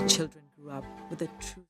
children grew up with a true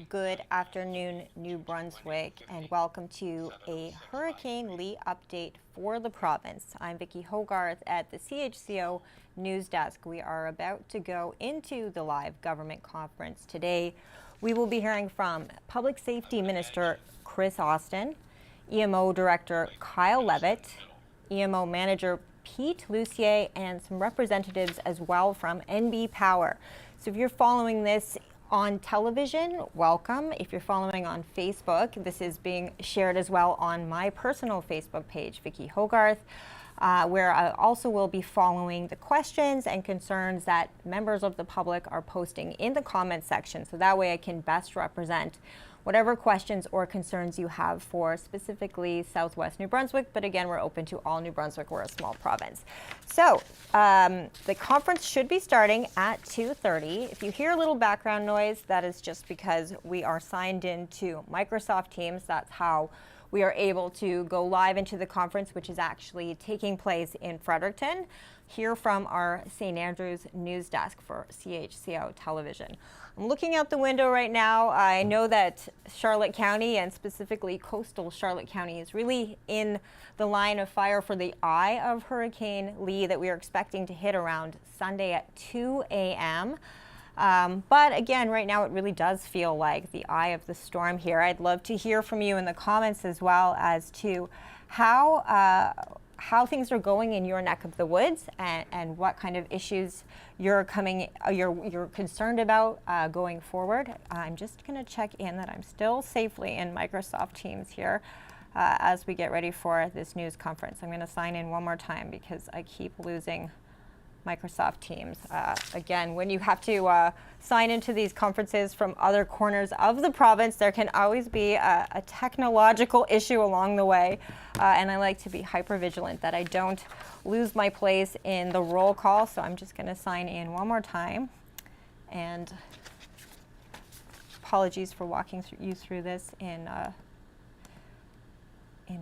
Good afternoon, New Brunswick, and welcome to a Hurricane Lee update for the province. I'm Vicki Hogarth at the CHCO News Desk. We are about to go into the live government conference today. We will be hearing from Public Safety Minister Chris Austin, EMO Director Kyle Levitt, EMO Manager Pete Lucier, and some representatives as well from NB Power. So if you're following this on television, welcome. If you're following on Facebook, this is being shared as well on my personal Facebook page, Vicki Hogarth, where I also will be following the questions and concerns that members of the public are posting in the comment section. So that way I can best represent whatever questions or concerns you have for specifically Southwest New Brunswick. But again, we're open to all New Brunswick. We're a small province. So the conference should be starting at 2:30. If you hear a little background noise, that is just because we are signed into Microsoft Teams. That's how we are able to go live into the conference, which is actually taking place in Fredericton, here from our St. Andrews news desk for CHCO television. I'm looking out the window right now. I know that Charlotte County, and specifically coastal Charlotte County, is really in the line of fire for the eye of Hurricane Lee that we are expecting to hit around Sunday at 2 a.m. But again, right now it really does feel like the eye of the storm here. I'd love to hear from you in the comments as well as to how things are going in your neck of the woods, and what kind of issues you're concerned about going forward. I'm just going to check in that I'm still safely in Microsoft Teams here as we get ready for this news conference. I'm going to sign in one more time because I keep losing Microsoft Teams. Again, when you have to sign into these conferences from other corners of the province, there can always be a technological issue along the way. And I like to be hyper vigilant that I don't lose my place in the roll call. So I'm just going to sign in one more time. And apologies for walking you through this in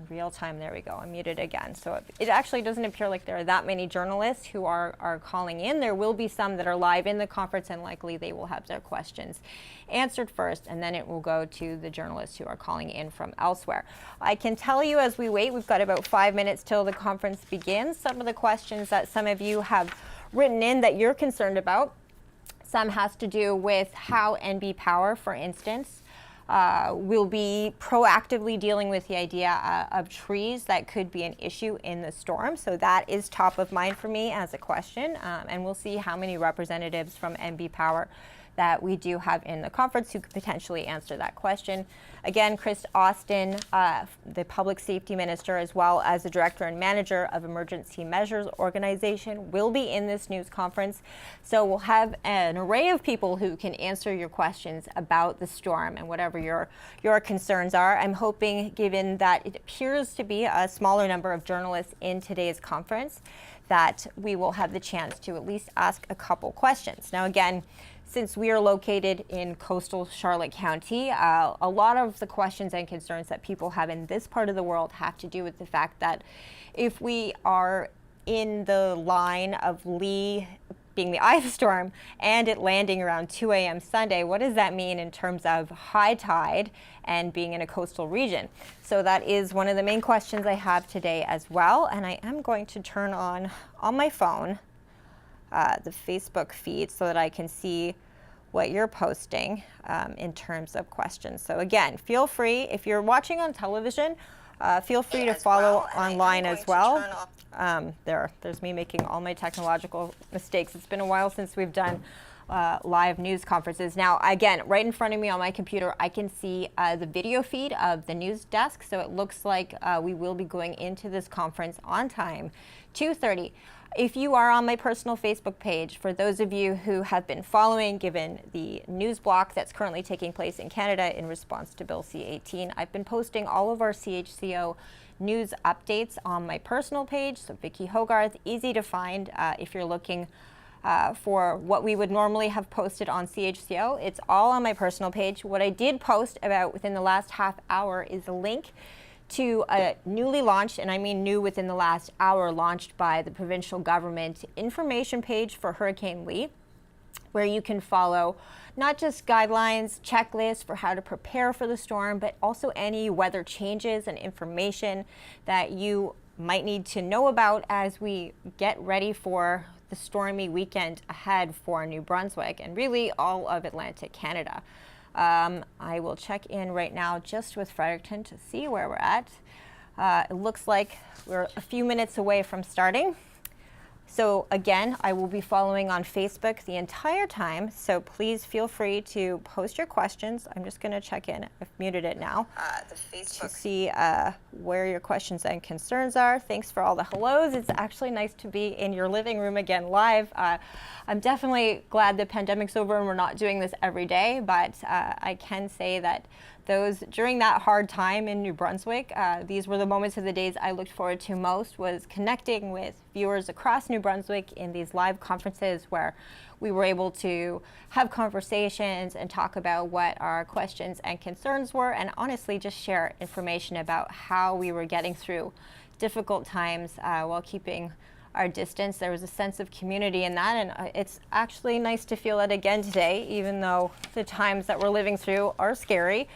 real time. There we go. I'm muted again. So it actually doesn't appear like there are that many journalists who are calling in. There will be some that are live in the conference, and likely they will have their questions answered first, and then it will go to the journalists who are calling in from elsewhere. I can tell you as we wait, we've got about 5 minutes till the conference begins. Some of the questions that some of you have written in that you're concerned about. Some has to do with how NB Power, for instance, we'll be proactively dealing with the idea of trees that could be an issue in the storm. So that is top of mind for me as a question. And we'll see how many representatives from NB Power that we do have in the conference who could potentially answer that question. Again, Chris Austin, the Public Safety Minister, as well as the Director and Manager of Emergency Measures Organization, will be in this news conference. So we'll have an array of people who can answer your questions about the storm and whatever your concerns are. I'm hoping, given that it appears to be a smaller number of journalists in today's conference, that we will have the chance to at least ask a couple questions. Now, again, since we are located in coastal Charlotte County, a lot of the questions and concerns that people have in this part of the world have to do with the fact that if we are in the line of Lee being the eye of the storm and it landing around 2 a.m. Sunday, what does that mean in terms of high tide and being in a coastal region? So that is one of the main questions I have today as well. And I am going to turn on my phone the Facebook feed so that I can see what you're posting in terms of questions. So again, feel free, if you're watching on television, feel free to follow online as well. There's me making all my technological mistakes. It's been a while since we've done live news conferences. Now, again, right in front of me on my computer, I can see the video feed of the news desk. So it looks like we will be going into this conference on time, 2:30. If you are on my personal Facebook page, for those of you who have been following, given the news block that's currently taking place in Canada in response to Bill C-18, I've been posting all of our CHCO news updates on my personal page. So Vicki Hogarth, easy to find if you're looking for what we would normally have posted on CHCO. It's all on my personal page. What I did post about within the last half hour is a link to a newly launched, and I mean new within the last hour, launched by the provincial government information page for Hurricane Lee. where you can follow not just guidelines, checklists for how to prepare for the storm, but also any weather changes and information that you might need to know about as we get ready for the stormy weekend ahead for New Brunswick and really all of Atlantic Canada. I will check in right now just with Fredericton to see where we're at. It looks like we're a few minutes away from starting. So again, I will be following on Facebook the entire time, so please feel free to post your questions. I'm just going to check in. I've muted it now to see where your questions and concerns are. Thanks for all the hellos. It's actually nice to be in your living room again live. I'm definitely glad the pandemic's over and we're not doing this every day, but I can say that during that hard time in New Brunswick, these were the moments of the days I looked forward to most, was connecting with viewers across New Brunswick in these live conferences where we were able to have conversations and talk about what our questions and concerns were, and honestly just share information about how we were getting through difficult times while keeping our distance. There was a sense of community in that, and it's actually nice to feel it again today, even though the times that we're living through are scary.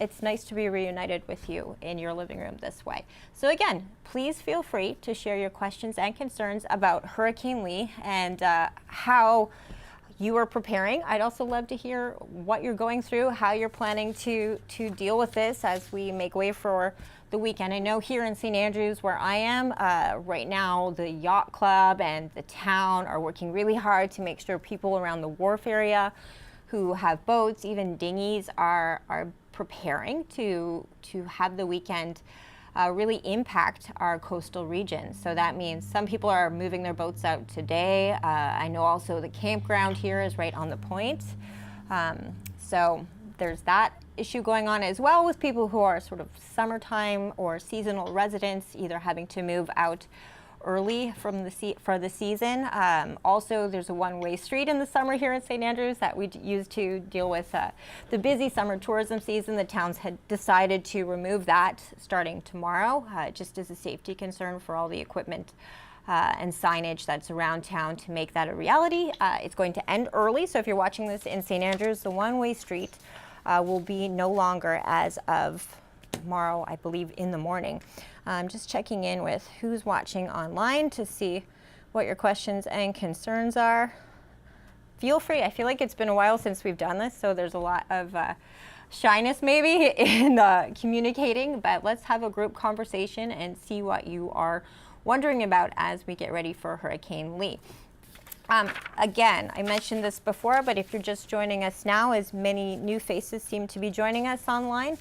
It's nice to be reunited with you in your living room this way. So again, please feel free to share your questions and concerns about Hurricane Lee and how you are preparing. I'd also love to hear what you're going through, how you're planning to deal with this as we make way for the weekend. I know here in St. Andrews, where I am right now, the yacht club and the town are working really hard to make sure people around the wharf area who have boats, even dinghies, are preparing to have the weekend really impact our coastal region. So that means some people are moving their boats out today. I know also the campground here is right on the point. So there's that issue going on as well with people who are sort of summertime or seasonal residents, either having to move out early for the season. Also, there's a one-way street in the summer here in St. Andrews that we use to deal with the busy summer tourism season. The towns had decided to remove that starting tomorrow, just as a safety concern for all the equipment and signage that's around town to make that a reality. It's going to end early, so if you're watching this in St. Andrews, the one-way street will be no longer as of tomorrow, I believe, in the morning. I'm just checking in with who's watching online to see what your questions and concerns are. Feel free. I feel like it's been a while since we've done this, so there's a lot of shyness maybe in communicating, but let's have a group conversation and see what you are wondering about as we get ready for Hurricane Lee. Again, I mentioned this before, but if you're just joining us now, as many new faces seem to be joining us online,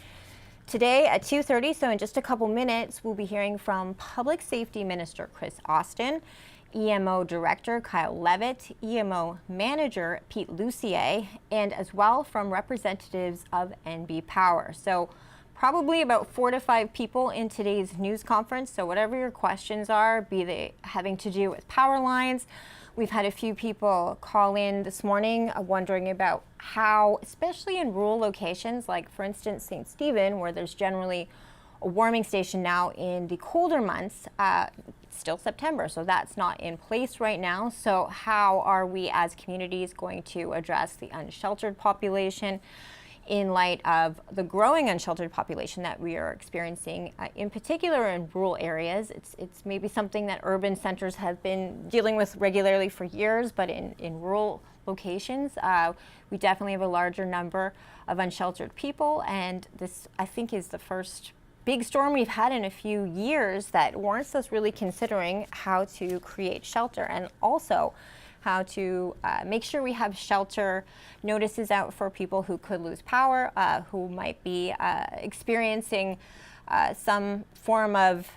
today at 2:30, so in just a couple minutes, we'll be hearing from Public Safety Minister Chris Austin, EMO Director Kyle Levitt, EMO Manager Pete Lucier, and as well from representatives of NB Power. So probably about 4 to 5 people in today's news conference. So whatever your questions are, be they having to do with power lines. We've had a few people call in this morning wondering about how, especially in rural locations, like for instance, St. Stephen, where there's generally a warming station now in the colder months, it's still September, so that's not in place right now. So how are we as communities going to address the unsheltered population in light of the growing unsheltered population that we are experiencing, in particular in rural areas? It's maybe something that urban centers have been dealing with regularly for years, but in rural locations, we definitely have a larger number of unsheltered people, and this, I think, is the first big storm we've had in a few years that warrants us really considering how to create shelter, and also how to make sure we have shelter notices out for people who could lose power, who might be experiencing some form of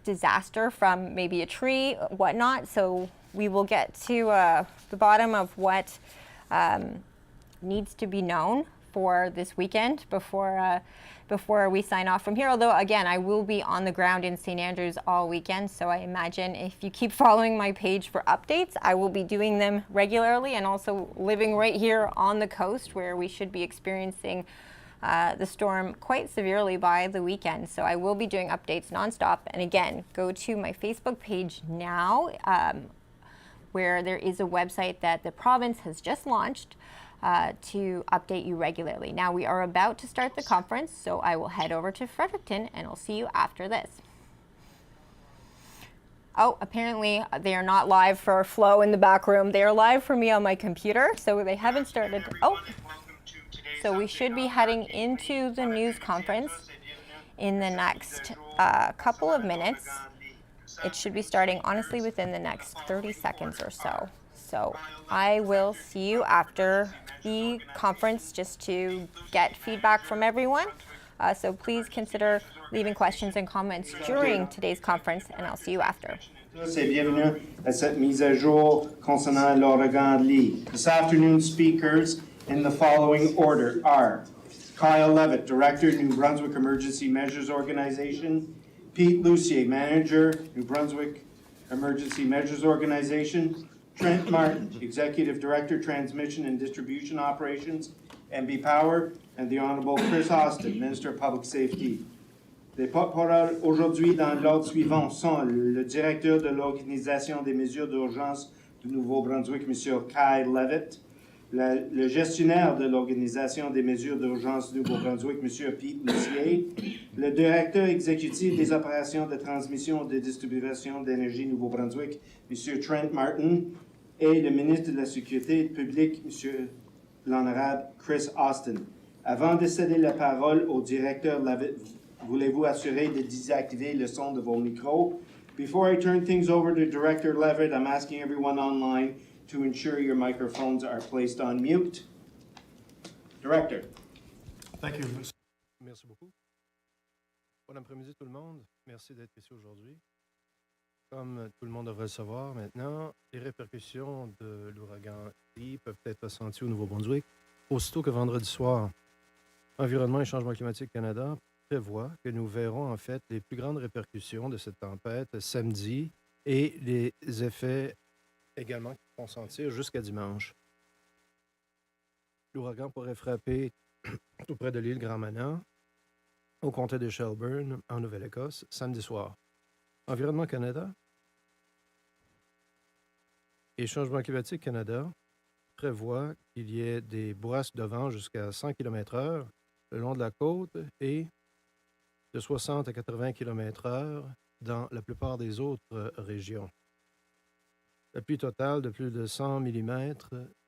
disaster from maybe a tree, whatnot. So we will get to the bottom of what needs to be known for this weekend before we sign off from here. Although, again, I will be on the ground in St. Andrews all weekend, so I imagine if you keep following my page for updates, I will be doing them regularly, and also living right here on the coast where we should be experiencing the storm quite severely by the weekend. So I will be doing updates nonstop. And again, go to my Facebook page now. where there is a website that the province has just launched to update you regularly. Now we are about to start the conference, so I will head over to Fredericton and I'll see you after this. Oh, apparently they are not live for Flo in the back room. They are live for me on my computer, so they haven't started. Oh, so we should be heading into the news conference in the next couple of minutes. It should be starting, honestly, within the next 30 seconds or so. So I will see you after the conference just to get feedback from everyone. So please consider leaving questions and comments during today's conference, and I'll see you after. Et bienvenue à cette mise à jour concernant l'ouragan Lee. This afternoon's speakers in the following order are Kyle Levitt, Director, New Brunswick Emergency Measures Organization; Pete Lucier, Manager, New Brunswick Emergency Measures Organization; Trent Martin, Executive Director, Transmission and Distribution Operations, MB Power; and the Honorable Chris Austin, Minister of Public Safety. Les porte-paroles aujourd'hui dans l'ordre suivant sont le directeur de l'Organisation des mesures d'urgence du Nouveau-Brunswick, M. Kyle Levitt, le gestionnaire de l'Organisation des mesures d'urgence du Nouveau-Brunswick, M. Pete Lucier, le directeur exécutif des opérations de transmission et de distribution d'énergie Nouveau-Brunswick, M. Trent Martin, et le ministre de la Sécurité publique, M. l'Honorable Chris Austin. Avant de céder la parole au directeur Levitt, voulez-vous assurer de désactiver le son de vos micros? Before I turn things over to Director Levitt, I'm asking everyone online to ensure your microphones are placed on mute. Director. Thank you. Merci beaucoup. Bon après-midi tout le monde. Merci d'être ici aujourd'hui. Comme tout le monde devrait le savoir maintenant, les répercussions de l'ouragan Lee peuvent être ressenties au Nouveau-Brunswick aussitôt que vendredi soir. Environnement et Changement climatique Canada prévoit que nous verrons en fait les plus grandes répercussions de cette tempête samedi et les effets également qui vont sentir jusqu'à dimanche. L'ouragan pourrait frapper tout près de l'île Grand-Manan, au comté de Shelburne, en Nouvelle-Écosse, samedi soir. Environnement Canada et Changement climatique Canada prévoit qu'il y ait des bourrasques de vent jusqu'à 100 km/h le long de la côte et de 60 à 80 km/h dans la plupart des autres régions. La pluie totale de plus de 100 mm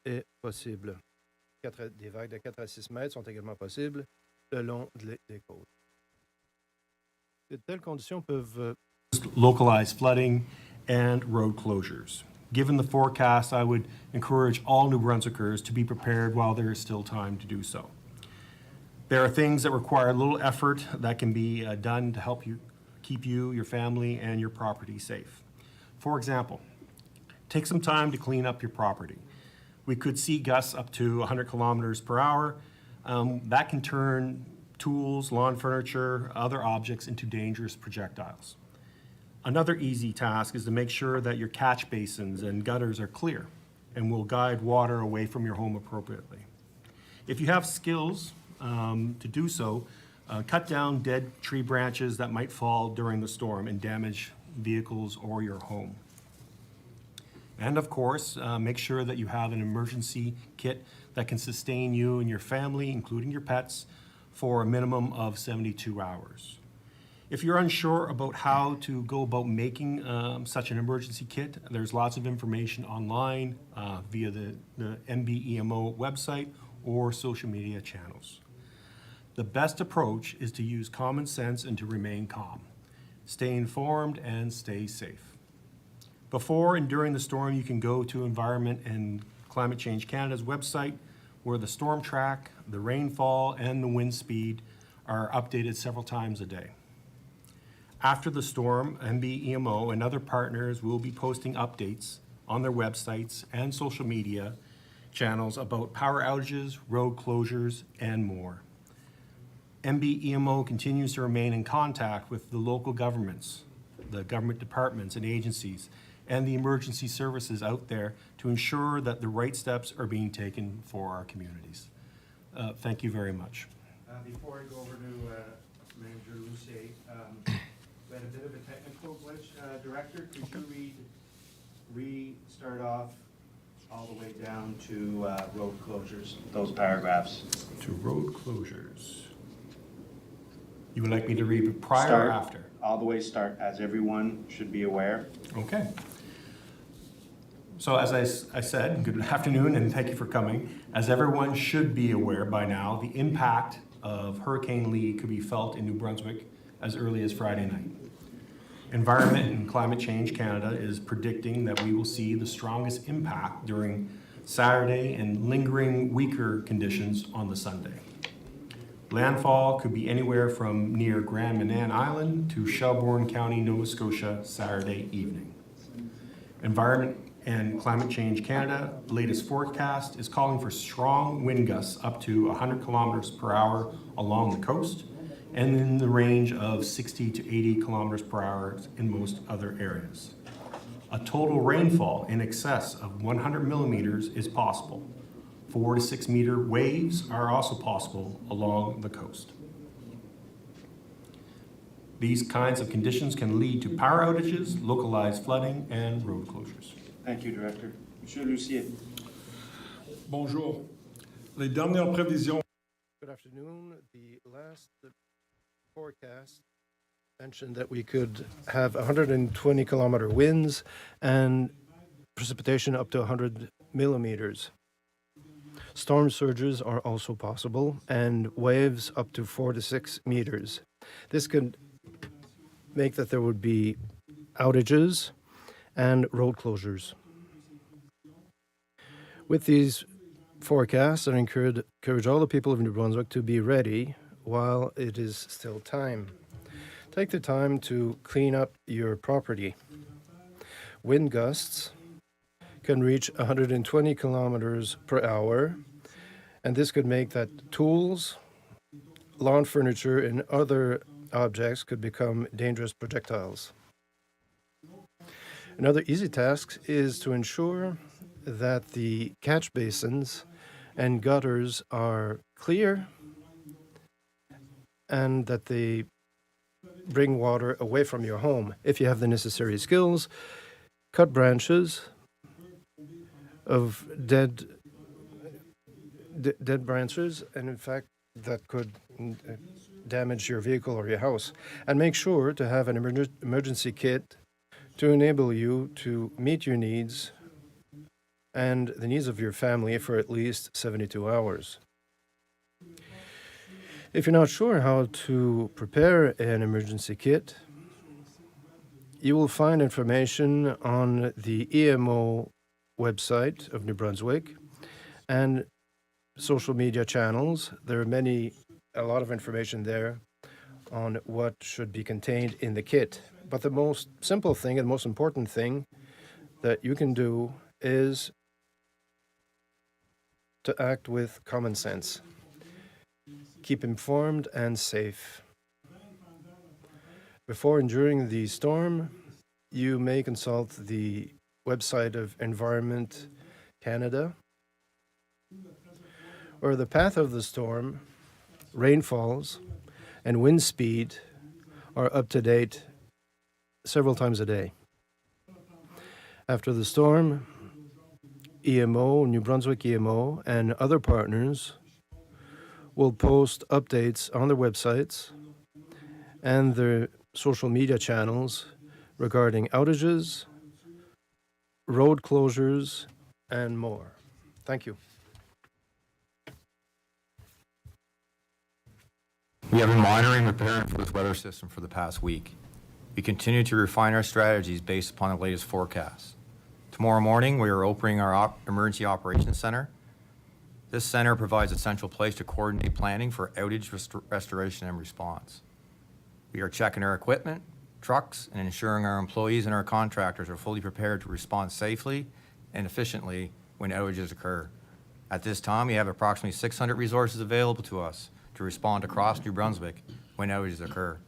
est possible. Des vagues de 4 à 6 mètres sont également possibles le long des côtes. De telles conditions peuvent localized flooding and road closures. Given the forecast, I would encourage all New Brunswickers to be prepared while there is still time to do so. There are things that require a little effort that can be done to help you keep you, your family, and your property safe. For example, take some time to clean up your property. We could see gusts up to 100 kilometers per hour. That can turn tools, lawn furniture, other objects into dangerous projectiles. Another easy task is to make sure that your catch basins and gutters are clear and will guide water away from your home appropriately. If you have skills to do so, cut down dead tree branches that might fall during the storm and damage vehicles or your home. And of course, make sure that you have an emergency kit that can sustain you and your family, including your pets, for a minimum of 72 hours. If you're unsure about how to go about making such an emergency kit, there's lots of information online via the MBEMO website or social media channels. The best approach is to use common sense and to remain calm. Stay informed and stay safe. Before and during the storm, you can go to Environment and Climate Change Canada's website, where the storm track, the rainfall, and the wind speed are updated several times a day. After the storm, MBEMO and other partners will be posting updates on their websites and social media channels about power outages, road closures, and more. MBEMO continues to remain in contact with the local governments, the government departments and agencies, and the emergency services out there to ensure that the right steps are being taken for our communities. Thank you very much. Before I go over to Manager Lucier, we had a bit of a technical glitch. Director, could you read restart off all the way down to road closures, those paragraphs. To road closures. You would like me to read prior or Start, after? all the way start, as everyone should be aware. Okay. So as I said, good afternoon and thank you for coming. As everyone should be aware by now, the impact of Hurricane Lee could be felt in New Brunswick as early as Friday night. Environment and Climate Change Canada is predicting that we will see the strongest impact during Saturday and lingering weaker conditions on the Sunday. Landfall could be anywhere from near Grand Manan Island to Shelbourne County, Nova Scotia, Saturday evening. Environment and Climate Change Canada latest forecast is calling for strong wind gusts up to 100 kilometers per hour along the coast and in the range of 60 to 80 kilometers per hour in most other areas. A total rainfall in excess of 100 millimeters is possible. 4 to 6 meter waves are also possible along the coast. These kinds of conditions can lead to power outages, localized flooding, and road closures. Thank you, Director. Monsieur Lucier. Bonjour. Les dernières prévisions. Good afternoon. The last forecast mentioned that we could have 120 kilometer winds and precipitation up to 100 millimeters. Storm surges are also possible and waves up to 4 to 6 meters. This could make that there would be outages and road closures. With these forecasts, I encourage all the people of New Brunswick to be ready while it is still time. Take the time to clean up your property. Wind gusts can reach 120 kilometers per hour, and this could make that tools, lawn furniture, and other objects could become dangerous projectiles. Another easy task is to ensure that the catch basins and gutters are clear and that they bring water away from your home. If you have the necessary skills, cut branches of dead branches, and in fact that could damage your vehicle or your house. And make sure to have an emergency kit to enable you to meet your needs and the needs of your family for at least 72 hours. If you're not sure how to prepare an emergency kit, you will find information on the EMO website of New Brunswick and social media channels. There are a lot of information there on what should be contained in the kit. But the most simple thing and most important thing that you can do is to act with common sense. Keep informed and safe. Before and during the storm, you may consult the website of Environment Canada, or the path of the storm, rainfalls, and wind speed are up to date several times a day. After the storm, EMO, New Brunswick EMO, and other partners will post updates on their websites and their social media channels regarding outages, road closures, and more. Thank you. We have been monitoring and preparing for this weather system for the past week. We continue to refine our strategies based upon the latest forecasts. Tomorrow morning, we are opening our Emergency Operations Center. This center provides a central place to coordinate planning for outage restoration and response. We are checking our equipment, trucks, and ensuring our employees and our contractors are fully prepared to respond safely and efficiently when outages occur. At this time, we have approximately 600 resources available to us to respond across New Brunswick when outages occur.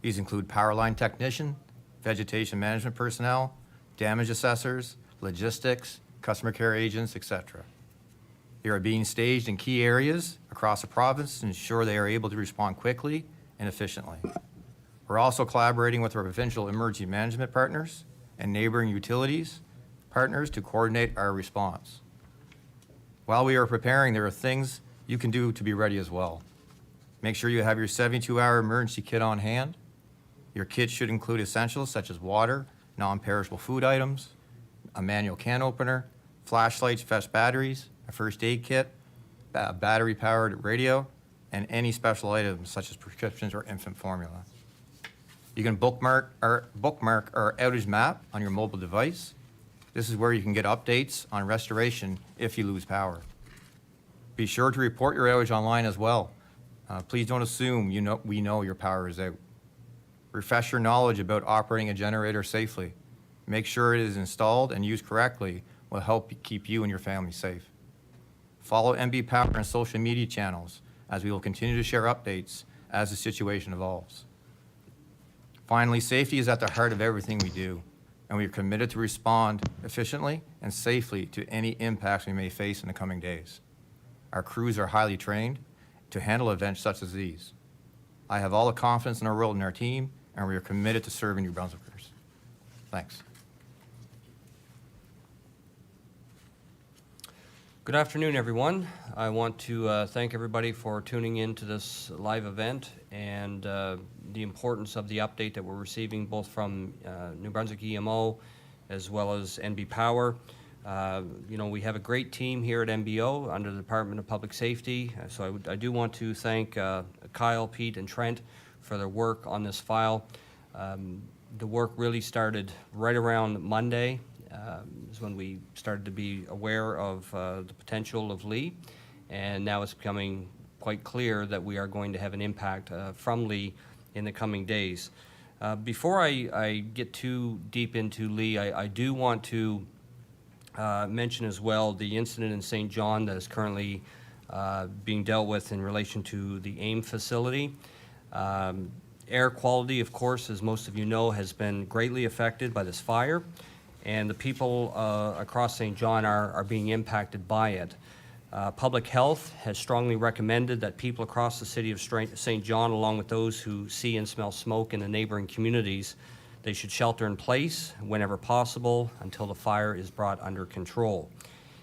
These include power line technician, vegetation management personnel, damage assessors, logistics, customer care agents, etc. They are being staged in key areas across the province to ensure they are able to respond quickly and efficiently. We're also collaborating with our provincial emergency management partners and neighboring utilities partners to coordinate our response. While we are preparing, there are things you can do to be ready as well. Make sure you have your 72-hour emergency kit on hand. Your kit should include essentials such as water, non-perishable food items, a manual can opener, flashlights, fresh batteries, a first aid kit, a battery-powered radio, and any special items such as prescriptions or infant formula. You can bookmark our outage map on your mobile device. This is where you can get updates on restoration if you lose power. Be sure to report your outage online as well. Please don't assume we know your power is out. Refresh your knowledge about operating a generator safely. Make sure it is installed and used correctly will help keep you and your family safe. Follow MB Power and social media channels as we will continue to share updates as the situation evolves. Finally, safety is at the heart of everything we do, and we are committed to respond efficiently and safely to any impacts we may face in the coming days. Our crews are highly trained to handle events such as these. I have all the confidence in our world and our team, and we are committed to serving New Brunswickers. Thanks. Good afternoon, everyone. I want to thank everybody for tuning in to this live event and the importance of the update that we're receiving both from New Brunswick EMO as well as NB Power. We have a great team here at MBO under the Department of Public Safety. So I do want to thank Kyle, Pete, and Trent for their work on this file. The work really started right around Monday. Is when we started to be aware of the potential of Lee, and now it's becoming quite clear that we are going to have an impact from Lee in the coming days. Before I get too deep into Lee, I do want to mention as well the incident in St. John that is currently being dealt with in relation to the AIM facility. Air quality, of course, as most of you know, has been greatly affected by this fire, and the people across St. John are being impacted by it. Public Health has strongly recommended that people across the city of St. John, along with those who see and smell smoke in the neighboring communities, they should shelter in place whenever possible until the fire is brought under control.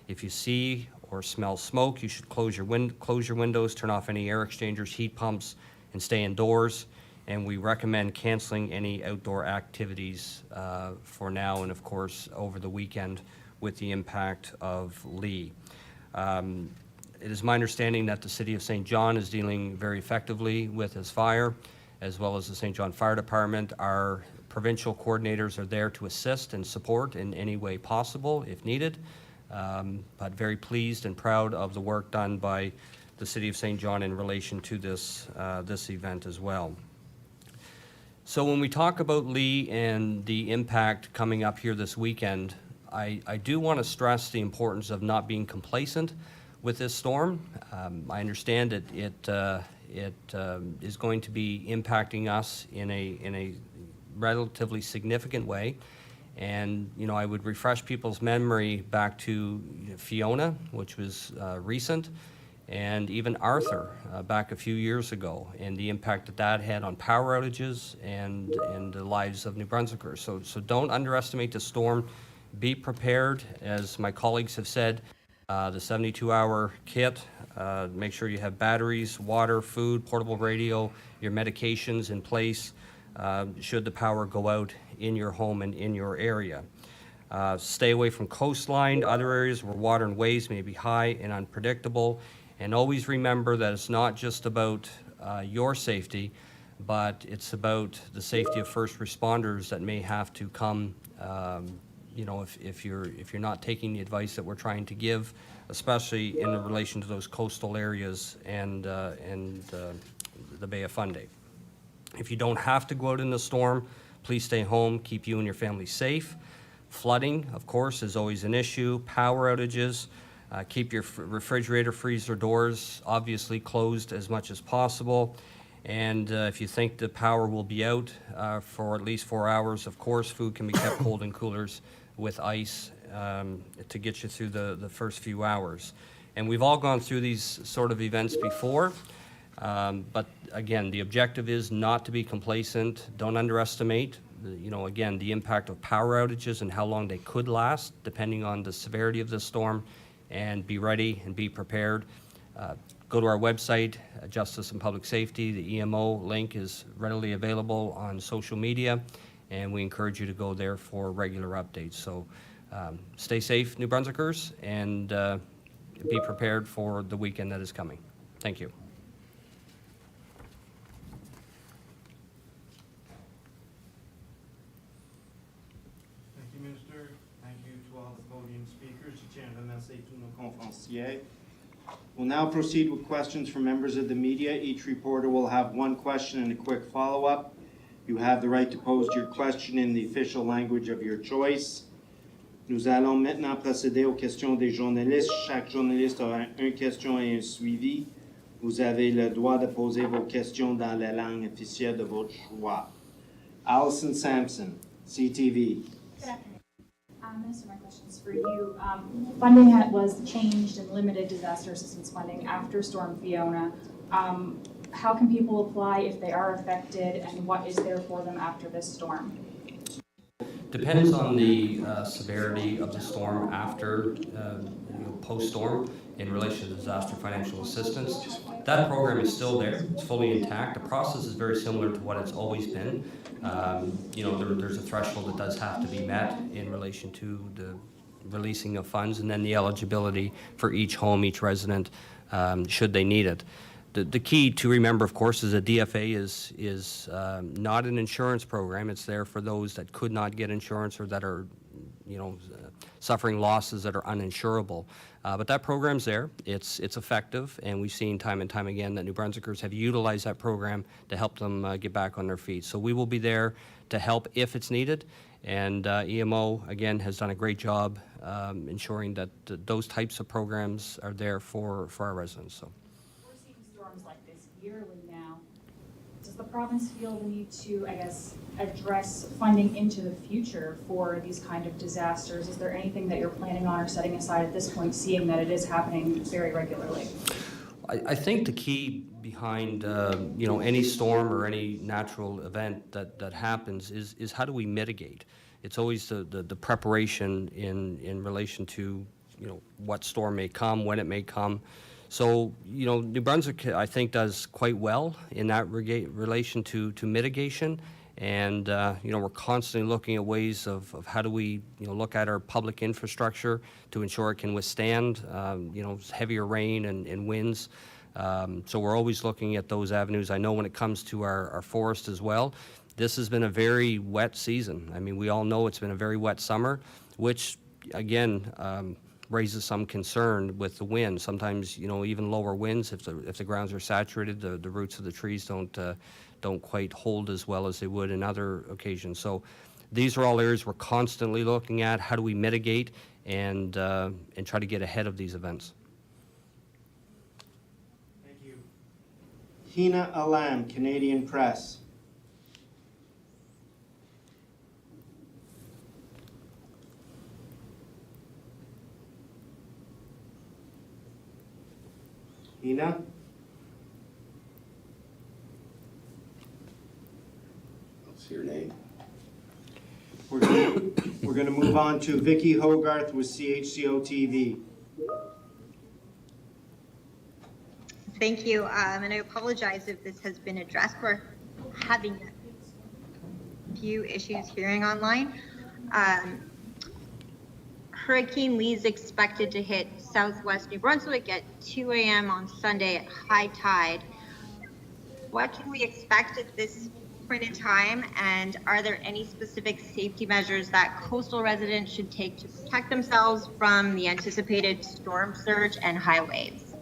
If you see or smell smoke, you should close your windows, turn off any air exchangers, heat pumps, and stay indoors. And we recommend canceling any outdoor activities for now and, of course, over the weekend with the impact of Lee. It is my understanding that the City of St. John is dealing very effectively with this fire, as well as the St. John Fire Department. Our provincial coordinators are there to assist and support in any way possible if needed, but very pleased and proud of the work done by the City of St. John in relation to this event as well. So when we talk about Lee and the impact coming up here this weekend, I do want to stress the importance of not being complacent with this storm. I understand it is going to be impacting us in a relatively significant way. And, I would refresh people's memory back to Fiona, which was recent, and even Arthur back a few years ago, and the impact that had on power outages and the lives of New Brunswickers. So don't underestimate the storm. Be prepared, as my colleagues have said, the 72-hour kit. Make sure you have batteries, water, food, portable radio, your medications in place should the power go out in your home and in your area. Stay away from coastline, other areas where water and waves may be high and unpredictable. And always remember that it's not just about your safety, but it's about the safety of first responders that may have to come, if you're not taking the advice that we're trying to give, especially in relation to those coastal areas and the Bay of Fundy. If you don't have to go out in the storm, please stay home, keep you and your family safe. Flooding, of course, is always an issue. Power outages. Keep your refrigerator, freezer doors obviously closed as much as possible. And if you think the power will be out for at least 4 hours, of course, food can be kept cold in coolers with ice to get you through the first few hours. And we've all gone through these sort of events before. But again, the objective is not to be complacent. Don't underestimate. again, the impact of power outages and how long they could last, depending on the severity of the storm, and be ready and be prepared. Go to our website, Justice and Public Safety. The EMO link is readily available on social media, and we encourage you to go there for regular updates. So stay safe, New Brunswickers, and be prepared for the weekend that is coming. Thank you. Thank you, Minister. Thank you to all the podium speakers. Je tiens à remercier tous nos conférenciers. We'll now proceed with questions from members of the media. Each reporter will have one question and a quick follow-up. You have the right to pose your question in the official language of your choice. Nous allons maintenant procéder aux questions des journalistes. Chaque journaliste aura une question et un suivi. Vous avez le droit de poser vos questions dans la langue officielle de votre choix. Allison Sampson, CTV. Good afternoon. Minister, my question is for you. Funding was changed and limited disaster assistance funding after Storm Fiona. How can people apply if they are affected, and what is there for them after this storm? Depends on the severity of the storm after, post-storm in relation to disaster financial assistance. That program is still there. It's fully intact. The process is very similar to what it's always been. There's a threshold that does have to be met in relation to the releasing of funds, and then the eligibility for each home, each resident, should they need it. The key to remember, of course, is that DFA is not an insurance program. It's there for those that could not get insurance or that are, suffering losses that are uninsurable. But that program's there. It's effective, and we've seen time and time again that New Brunswickers have utilized that program to help them get back on their feet. So we will be there to help if it's needed. And EMO, again, has done a great job ensuring that those types of programs are there for our residents. So. We're seeing storms like this yearly now. Does the province feel the need to, address funding into the future for these kind of disasters? Is there anything that you're planning on or setting aside at this point, seeing that it is happening very regularly? I think the key behind any storm or any natural event that happens is how do we mitigate? It's always the preparation in relation to what storm may come, when it may come. So New Brunswick, I think, does quite well in that relation to mitigation. And we're constantly looking at ways of how do we look at our public infrastructure to ensure it can withstand heavier rain and winds. So we're always looking at those avenues. I know when it comes to our forest as well, this has been a very wet season. I mean, we all know it's been a very wet summer, which again raises some concern with the wind. Sometimes even lower winds, if the grounds are saturated, the roots of the trees don't quite hold as well as they would in other occasions. So these are all areas we're constantly looking at. How do we mitigate and try to get ahead of these events? Thank you. Hina Alam, Canadian Press. Hina? Your name. We're going to move on to Vicky Hogarth with CHCO-TV. Thank you, and I apologize if this has been addressed. We're having a few issues hearing online. Hurricane Lee is expected to hit southwest New Brunswick at 2 a.m. on Sunday at high tide. What can we expect at this point in time, and are there any specific safety measures that coastal residents should take to protect themselves from the anticipated storm surge and high waves?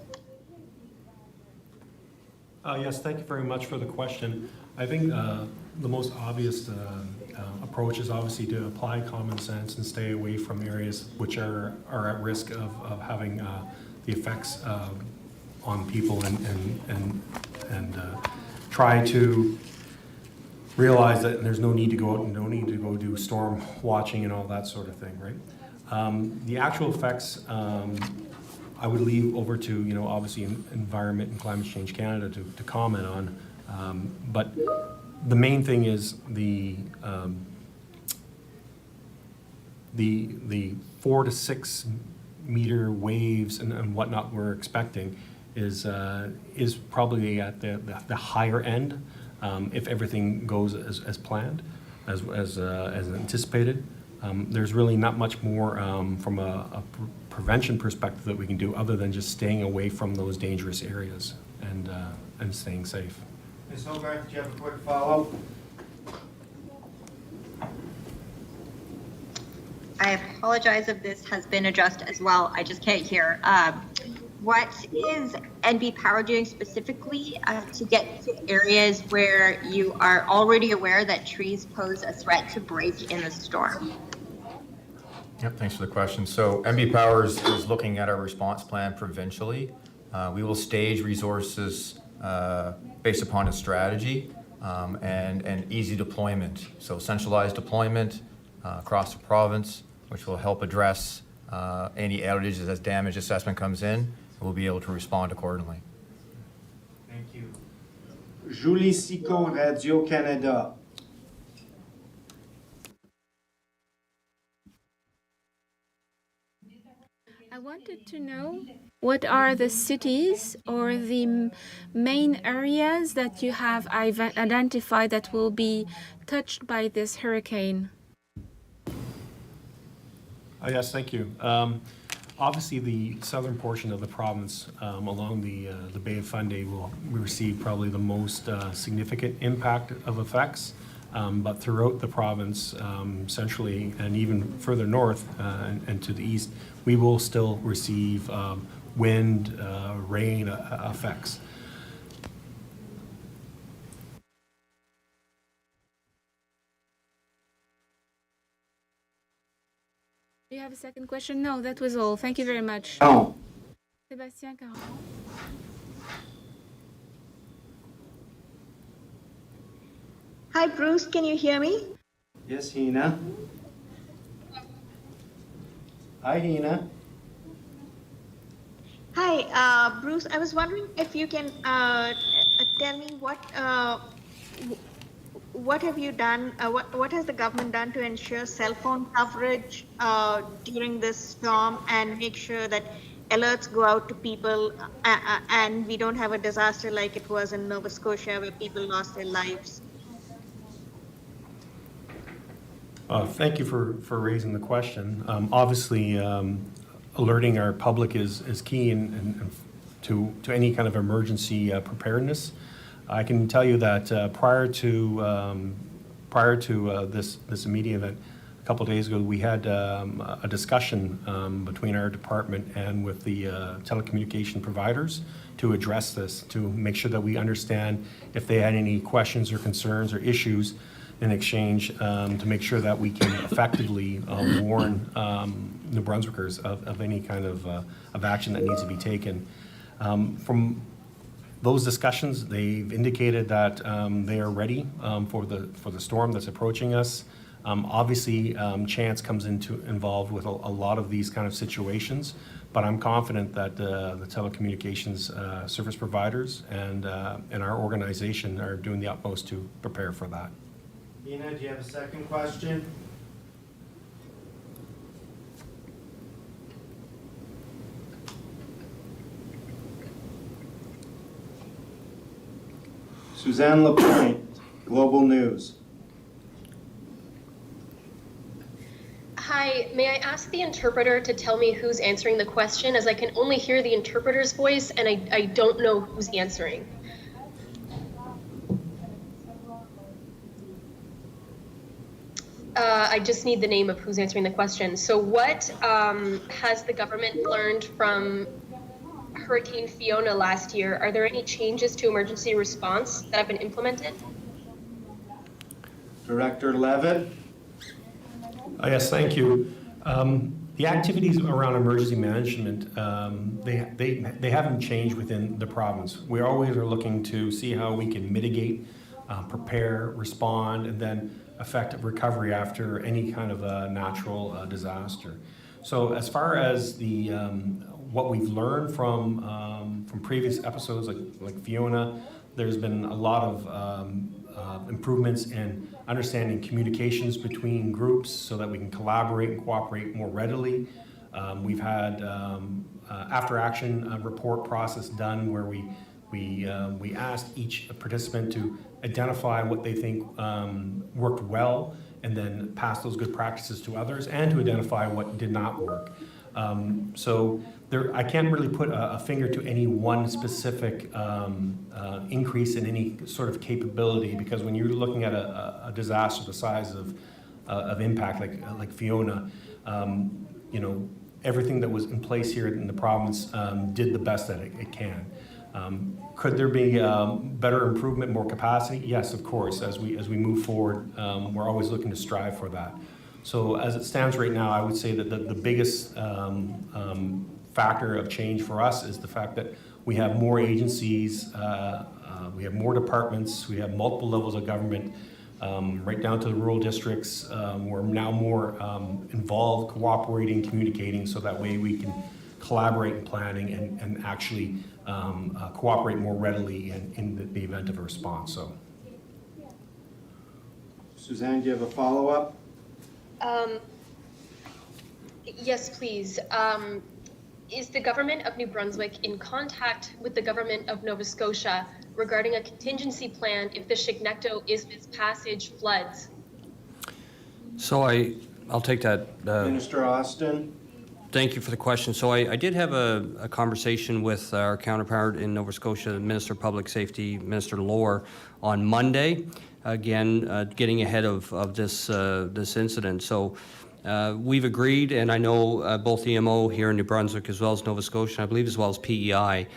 Yes, thank you very much for the question. I think the most obvious approach is obviously to apply common sense and stay away from areas which are at risk of having the effects on people and try to realize that there's no need to go out and no need to go do storm watching and all that sort of thing, right? The actual effects, I would leave over to, obviously Environment and Climate Change Canada to comment on. But the main thing is the the 4 to 6 meter waves and whatnot we're expecting is probably at the higher end if everything goes as planned, as anticipated. There's really not much more from a prevention perspective that we can do other than just staying away from those dangerous areas and staying safe. Ms. Hogarth, do you have a quick follow-up? I apologize if this has been addressed as well. I just can't hear. What is NB Power doing specifically to get to areas where you are already aware that trees pose a threat to break in the storm? Yep, thanks for the question. So MB Power is looking at our response plan provincially. We will stage resources based upon a strategy and easy deployment. So centralized deployment across the province, which will help address any outages as damage assessment comes in. We'll be able to respond accordingly. Thank you. Julie Sico, Radio-Canada. I wanted to know what are the cities or the main areas that you have identified that will be touched by this hurricane? Yes, thank you. Obviously, the southern portion of the province along the Bay of Fundy will receive probably the most significant impact of effects. But throughout the province, centrally and even further north and to the east, we will still receive wind, rain effects. Do you have a second question? No, that was all. Thank you very much. Oh. Sébastien Caron. Hi, Bruce. Can you hear me? Yes, Hina. Hi, Hina. Hi, Bruce. I was wondering if you can tell me what have you done? What has the government done to ensure cell phone coverage during this storm and make sure that alerts go out to people and we don't have a disaster like it was in Nova Scotia where people lost their lives? Thank you for raising the question. Obviously, alerting our public is key and to any kind of emergency preparedness. I can tell you that prior to this media event a couple of days ago, we had a discussion between our department and with the telecommunication providers to address this, to make sure that we understand if they had any questions or concerns or issues in exchange, to make sure that we can effectively warn New Brunswickers of any kind of action that needs to be taken. From those discussions, they've indicated that they are ready for the storm that's approaching us. Obviously, chance comes involved with a lot of these kind of situations, but I'm confident that the telecommunications service providers and our organization are doing the utmost to prepare for that. Hina, do you have a second question? Suzanne Lapointe, Global News. Hi, may I ask the interpreter to tell me who's answering the question, as I can only hear the interpreter's voice and I don't know who's answering. I just need the name of who's answering the question. So what has the government learned from Hurricane Fiona last year? Are there any changes to emergency response that have been implemented? Director Levitt. Yes, thank you. The activities around emergency management, they haven't changed within the province. We always are looking to see how we can mitigate, prepare, respond, and then effective recovery after any kind of a natural disaster. So as far as the what we've learned from previous episodes like Fiona, there's been a lot of improvements in understanding communications between groups so that we can collaborate and cooperate more readily. We've had after-action report process done where we asked each participant to identify what they think worked well and then pass those good practices to others and to identify what did not work. So I can't really put a finger to any one specific increase in any sort of capability, because when you're looking at a disaster the size of impact like Fiona, you know, everything that was in place here in the province did the best that it can. Could there be better improvement, more capacity? Yes, of course. As we move forward, we're always looking to strive for that. So as it stands right now, I would say that the biggest factor of change for us is the fact that we have more agencies, we have more departments, we have multiple levels of government, right down to the rural districts. We're now more involved, cooperating, communicating, so that way we can collaborate in planning and actually cooperate more readily in the event of a response. So, Suzanne, do you have a follow-up? Yes, please. Is the government of New Brunswick in contact with the government of Nova Scotia regarding a contingency plan if the Chignecto-Isthmus Passage floods? So I'll take that. Minister Austin. Thank you for the question. So I did have a conversation with our counterpart in Nova Scotia, the Minister of Public Safety, Minister Lohr, on Monday, again, getting ahead of this incident. So we've agreed, and I know both EMO here in New Brunswick as well as Nova Scotia, I believe as well as PEI,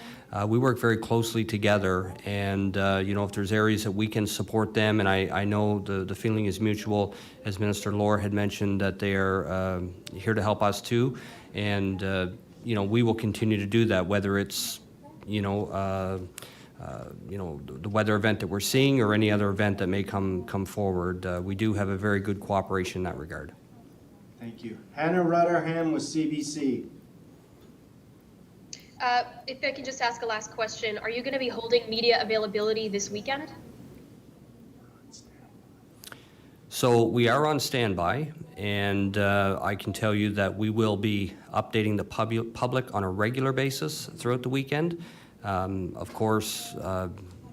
we work very closely together, and you know, if there's areas that we can support them, and I know the feeling is mutual, as Minister Lohr had mentioned, that they are here to help us too, and you know, we will continue to do that, whether it's you know, the weather event that we're seeing or any other event that may come forward. We do have a very good cooperation in that regard. Thank you. Hannah Rutherham with CBC. If I can just ask a last question, are you going to be holding media availability this weekend? So we are on standby, and I can tell you that we will be updating the public on a regular basis throughout the weekend. Of course,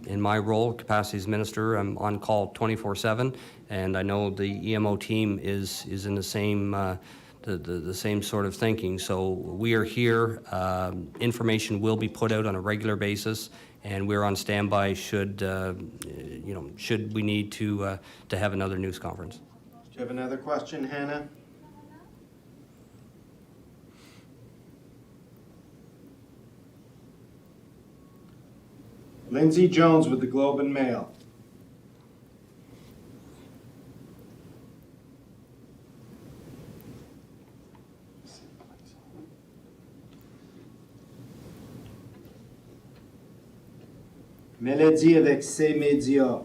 in my role, capacity as minister, I'm on call 24/7, and I know the EMO team is in the same the same sort of thinking. So we are here. Information will be put out on a regular basis, and we're on standby should you know, should we need to have another news conference. Do you have another question, Hannah? Lindsay Jones with the Globe and Mail. Mélodie avec ses médias.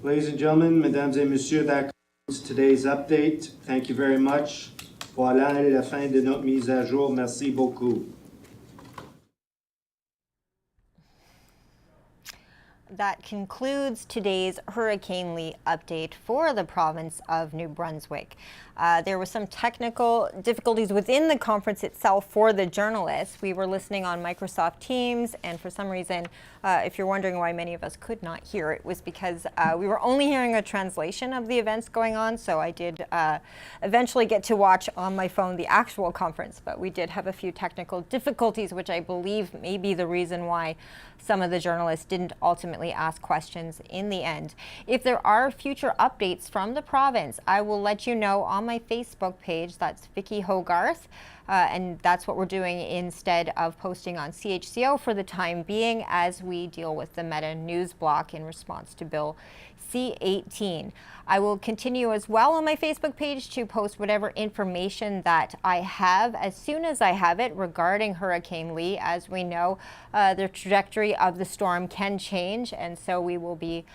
Ladies and gentlemen, mesdames et messieurs, that concludes today's update. Thank you very much. Voilà la fin de notre mise à jour. Merci beaucoup. That concludes today's Hurricane Lee update for the province of New Brunswick. There were some technical difficulties within the conference itself for the journalists. We were listening on Microsoft Teams, and for some reason, if you're wondering why many of us could not hear, it was because we were only hearing a translation of the events going on, so I did eventually get to watch on my phone the actual conference, but we did have a few technical difficulties, which I believe may be the reason why some of the journalists didn't ultimately ask questions in the end. If there are future updates from the province, I will let you know on my Facebook page. That's Vicky Hogarth, and that's what we're doing instead of posting on CHCO for the time being, as we deal with the Meta News block in response to Bill C-18. I will continue as well on my Facebook page to post whatever information that I have as soon as I have it regarding Hurricane Lee. As we know, the trajectory of the storm can change, and so we will be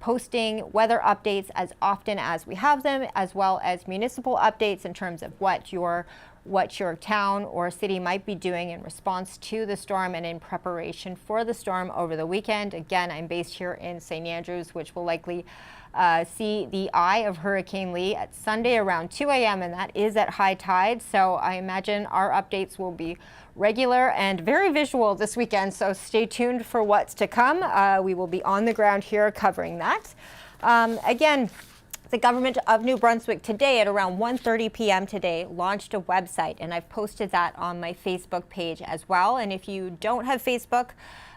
posting weather updates as often as we have them, as well as municipal updates in terms of what your town or city might be doing in response to the storm and in preparation for the storm over the weekend. Again, I'm based here in St. Andrews, which will likely see the eye of Hurricane Lee at Sunday around 2 a.m. and that is at high tide. So I imagine our updates will be regular and very visual this weekend. So stay tuned for what's to come. We will be on the ground here covering that. Again, the government of New Brunswick today at around 1:30 p.m. today launched a website, and I've posted that on my Facebook page as well. And if you don't have Facebook,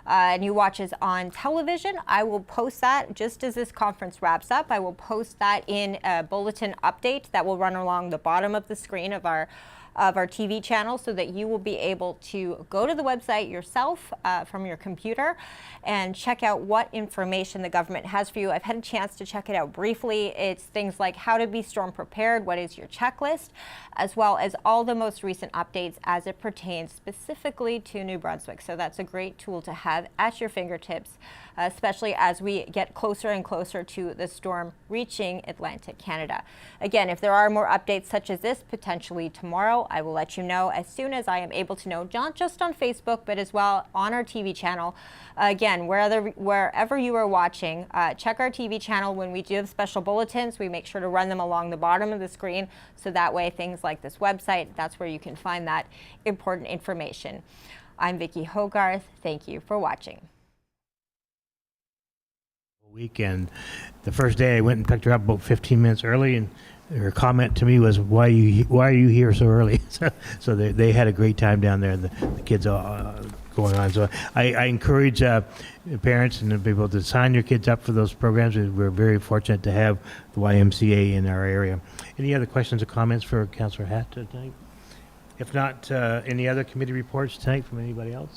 and you watch us on television, I will post that just as this conference wraps up. I will post that in a bulletin update that will run along the bottom of the screen of our TV channel, so that you will be able to go to the website yourself from your computer and check out what information the government has for you. I've had a chance to check it out briefly. It's things like how to be storm prepared, what is your checklist, as well as all the most recent updates as it pertains specifically to New Brunswick. So that's a great tool to have at your fingertips, especially as we get closer and closer to the storm reaching Atlantic Canada. Again, if there are more updates such as this, potentially tomorrow, I will let you know as soon as I am able to know, not just on Facebook, but as well on our TV channel. Again, wherever you are watching, check our TV channel. When we do have special bulletins, we make sure to run them along the bottom of the screen, so that way things like this website, that's where you can find that important information. I'm Vicki Hogarth. Thank you for watching. Weekend, the first day I went and picked her up about 15 minutes early, and her comment to me was, "Why are you here so early?" So they had a great time down there. The kids going on. So I encourage parents and people to sign your kids up for those programs. We're very fortunate to have the YMCA in our area. Any other questions or comments for Councillor Hatt tonight? If not, any other committee reports tonight from anybody else?